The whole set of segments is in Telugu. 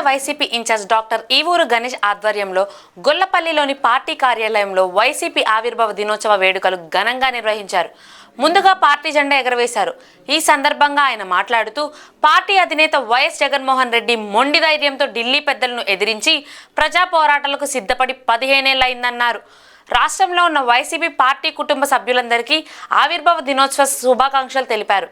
YCP in-charge doctor Eevuru Ganesh ఆధ్వర్యంలో గొల్లపల్లిలోని పార్టీ కార్యాలయంలో వైసీపీ ఆవిర్భావ దినోత్సవ వేడుకలు ఘనంగా నిర్వహించారు. ముందుగా పార్టీ జెండా ఎగరవేశారు. ఈ సందర్భంగా ఆయన మాట్లాడుతూ పార్టీ అధినేత వైఎస్ జగన్మోహన్ రెడ్డి మొండి ధైర్యంతో ఢిల్లీ పెద్దలను ఎదిరించి ప్రజా పోరాటాలకు సిద్ధపడి 15 ఏళ్లయిందన్నారు. రాష్ట్రంలో ఉన్న వైసీపీ పార్టీ కుటుంబ సభ్యులందరికీ ఆవిర్భావ దినోత్సవ శుభాకాంక్షలు తెలిపారు.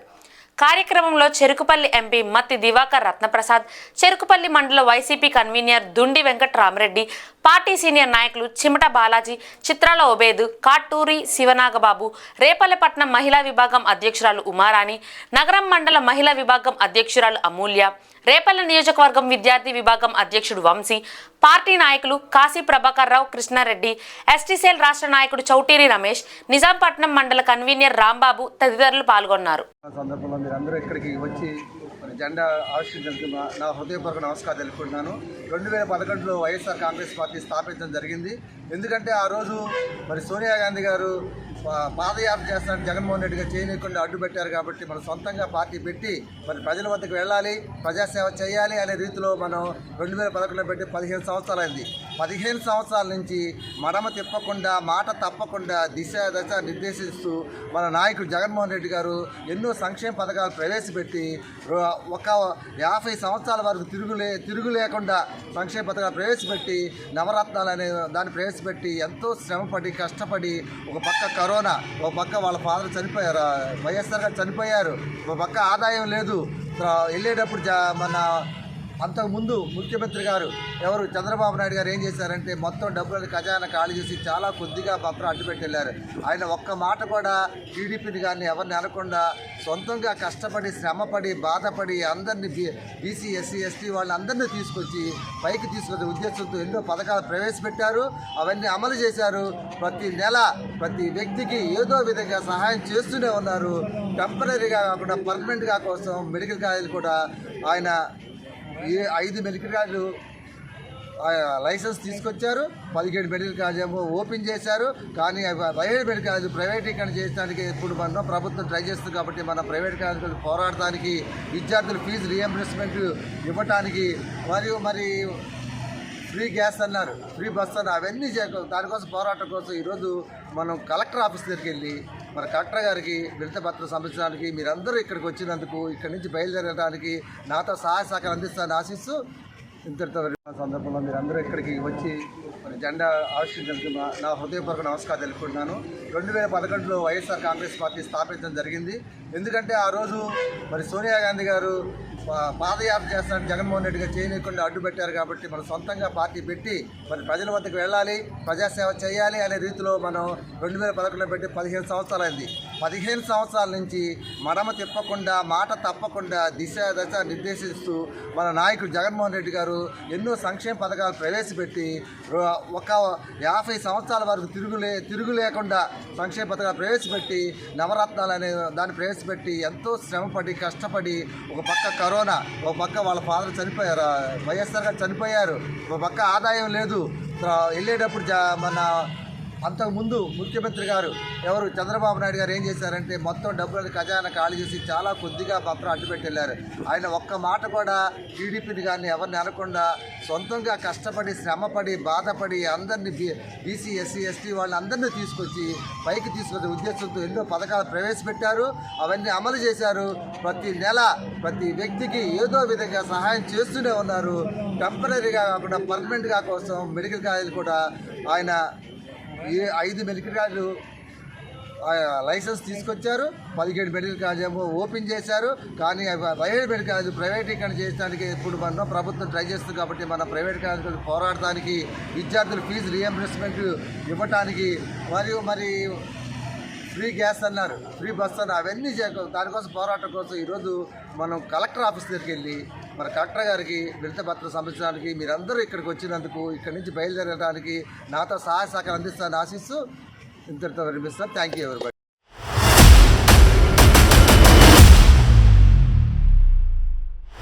కార్యక్రమంలో చెరుకుపల్లి ఎంపీ మత్తి దివాకర్ రత్నప్రసాద్, చెరుకుపల్లి మండల వైసీపీ కన్వీనర్ దుండి వెంకట్రామరెడ్డి, పార్టీ సీనియర్ నాయకులు చిమట బాలాజీ, చిత్రాల ఒబేదు, కాటూరి శివనాగబాబు, రేపల్లెపట్నం మహిళా విభాగం అధ్యక్షురాలు ఉమారాణి, నగరం మండల మహిళా విభాగం అధ్యక్షురాలు అమూల్య, రేపల్లె నియోజకవర్గం విద్యార్థి విభాగం అధ్యక్షుడు వంశీ, పార్టీ నాయకులు కాశీ ప్రభాకర్ రావు, కృష్ణారెడ్డి, ఎస్టీసీఎల్ రాష్ట్ర నాయకుడు చౌటీరి రమేష్, నిజాంపట్నం మండల కన్వీనర్ రాంబాబు తదితరులు పాల్గొన్నారు. మీరందరూ ఇక్కడికి వచ్చి జెండా ఆవిష్కరించేందుకు నా హృదయపూర్వక నమస్కారం తెలుపుకుంటున్నాను. 2011లో వైఎస్ఆర్ కాంగ్రెస్ పార్టీ స్థాపించడం జరిగింది. ఎందుకంటే ఆ రోజు సోనియా గాంధీ గారు పాదయాత్ర చేస్తున్న జగన్మోహన్ రెడ్డి గారు చేయనీయకుండా అడ్డుపెట్టారు. కాబట్టి మనం సొంతంగా పార్టీ పెట్టి ప్రజల వద్దకు వెళ్ళాలి, ప్రజాసేవ చేయాలి అనే రీతిలో మనం 2011లో పెట్టి 15 సంవత్సరాలు అయింది. 15 సంవత్సరాల నుంచి మడమ తిప్పకుండా, మాట తప్పకుండా దిశ దశ నిర్దేశిస్తూ మన నాయకుడు జగన్మోహన్ రెడ్డి గారు ఎన్నో సంక్షేమ పథకాలు ప్రవేశపెట్టి ఒక 50 సంవత్సరాల వరకు తిరుగు లేకుండా సంక్షేమ పథకాలు ప్రవేశపెట్టి నవరత్నాలు అనే దాన్ని ప్రవేశపెట్టి ఎంతో శ్రమపడి కష్టపడి ఒక పక్క కరోనా, ఒక పక్క వాళ్ళ ఫాదర్ చనిపోయారు, వైఎస్ఆర్ గారు చనిపోయారు, ఒక పక్క ఆదాయం లేదు. వెళ్ళేటప్పుడు మన అంతకుముందు ముఖ్యమంత్రి గారు ఎవరు చంద్రబాబు నాయుడు గారు ఏం చేశారంటే మొత్తం డబ్బులను ఖజానా ఖాళీ చేసి చాలా కొద్దిగా మాత్రం అడ్డుపెట్టి వెళ్ళారు. ఆయన ఒక్క మాట కూడా టీడీపీని కానీ ఎవరిని అనకుండా సొంతంగా కష్టపడి శ్రమపడి బాధపడి అందరినీ బీసీ ఎస్సీ ఎస్టీ వాళ్ళందరినీ తీసుకొచ్చి పైకి తీసుకొచ్చే ఉద్దేశంతో ఎన్నో పథకాలు ప్రవేశపెట్టారు. అవన్నీ అమలు చేశారు. ప్రతి నెల ప్రతి వ్యక్తికి ఏదో విధంగా సహాయం చేస్తూనే ఉన్నారు. టెంపరీగా కాకుండా పర్మనెంట్గా కోసం మెడికల్ కాలేజీలు కూడా ఆయన 5 మెడికల్ కాలేజీలు లైసెన్స్ తీసుకొచ్చారు. 17 మెడికల్ కాలేజ్ ఏమో ఓపెన్ చేశారు. కానీ 17 మెడికల్ కాలేజ్ ప్రైవేటీకరణ చేయడానికి ఇప్పుడు మనం ప్రభుత్వం ట్రై చేస్తుంది. కాబట్టి మన ప్రైవేట్ కాలేజీలు పోరాడటానికి, విద్యార్థులు ఫీజు రియంబర్స్మెంట్ ఇవ్వటానికి, మరి ఫ్రీ గ్యాస్ అన్నారు, ఫ్రీ బస్ అన్నారు, అవన్నీ దానికోసం పోరాటం కోసం ఈరోజు మనం కలెక్టర్ ఆఫీస్ దగ్గరికి వెళ్ళి కలెక్టర్ గారికి వినతిపత్రం సమర్పించడానికి మీరందరూ ఇక్కడికి వచ్చినందుకు, ఇక్కడి నుంచి బయలుదేరడానికి నాతో సహాయ సహకారం అందిస్తానని ఆశిస్తూ ఇంతటితో సందర్భంలో మీరందరూ ఇక్కడికి వచ్చి జెండా ఆవిష్కరించేందుకు నా హృదయపూర్వక నమస్కారం తెలుపుకుంటున్నాను. 2011లో వైఎస్ఆర్ కాంగ్రెస్ పార్టీ స్థాపించడం జరిగింది. ఎందుకంటే ఆ రోజు సోనియా గాంధీ గారు పాదయాత్ర చేస్తున్న జగన్మోహన్ రెడ్డి గారు చేయనీయకుండా అడ్డుపెట్టారు. కాబట్టి మనం సొంతంగా పార్టీ పెట్టి ప్రజల వద్దకు వెళ్ళాలి, ప్రజాసేవ చేయాలి అనే రీతిలో మనం 2011లో పెట్టి 15 సంవత్సరాలు అయింది. 15 సంవత్సరాల నుంచి మడమ తిప్పకుండా, మాట తప్పకుండా దిశ దశ నిర్దేశిస్తూ మన నాయకుడు జగన్మోహన్ రెడ్డి గారు ఎన్నో సంక్షేమ పథకాలు ప్రవేశపెట్టి ఒక 50 సంవత్సరాల వరకు తిరుగు లేకుండా సంక్షేమ పథకాలు ప్రవేశపెట్టి నవరత్నాలు అనే దాన్ని ప్రవేశపెట్టి ఎంతో శ్రమపడి కష్టపడి ఒక పక్క కరోనా, ఒక పక్క వాళ్ళ ఫాదర్ చనిపోయారు, వైఎస్ఆర్ గారు చనిపోయారు, ఒక పక్క ఆదాయం లేదు. వెళ్ళేటప్పుడు అంతకుముందు ముఖ్యమంత్రి గారు ఎవరు చంద్రబాబు నాయుడు గారు ఏం చేశారంటే మొత్తం డబ్బులను ఖజానా ఖాళీ చేసి చాలా కొద్దిగా మాత్రం అడ్డుపెట్టి వెళ్ళారు. ఆయన ఒక్క మాట కూడా టీడీపీని కానీ ఎవరిని అనకుండా సొంతంగా కష్టపడి శ్రమపడి బాధపడి అందరినీ బీసీ ఎస్సీ ఎస్టీ వాళ్ళందరినీ తీసుకొచ్చి పైకి తీసుకొచ్చే ఉద్దేశంతో ఎన్నో పథకాలు ప్రవేశపెట్టారు. అవన్నీ అమలు చేశారు. ప్రతి నెల ప్రతి వ్యక్తికి ఏదో విధంగా సహాయం చేస్తూనే ఉన్నారు. టెంపరీగా కాకుండా పర్మనెంట్గా కోసం మెడికల్ కాలేజీలు కూడా ఆయన 5 మెడికల్ కాలేజీలు లైసెన్స్ తీసుకొచ్చారు. 17 మెడికల్ కాలేజ్ ఏమో ఓపెన్ చేశారు. కానీ 17 మెడికల్ కాలేజ్ ప్రైవేటీకరణ చేయడానికి ఇప్పుడు మనం ప్రభుత్వం ట్రై చేస్తుంది. కాబట్టి మన ప్రైవేట్ కాలేజీలు పోరాడటానికి, విద్యార్థులు ఫీజు రియంబర్స్మెంట్ ఇవ్వటానికి, మరి ఫ్రీ గ్యాస్ అన్నారు, ఫ్రీ బస్ అన్నారు, అవన్నీ దానికోసం పోరాటం కోసం ఈరోజు మనం కలెక్టర్ ఆఫీస్ దగ్గరికి వెళ్ళి కలెక్టర్ గారికి వినతిపత్రం సమర్పించడానికి మీరందరూ ఇక్కడికి వచ్చినందుకు, ఇక్కడి నుంచి బయలుదేరడానికి నాతో సహాయ సహకారం అందిస్తానని ఆశిస్తూ ఇంతటితో వినిపిస్తాను. Thank you everybody.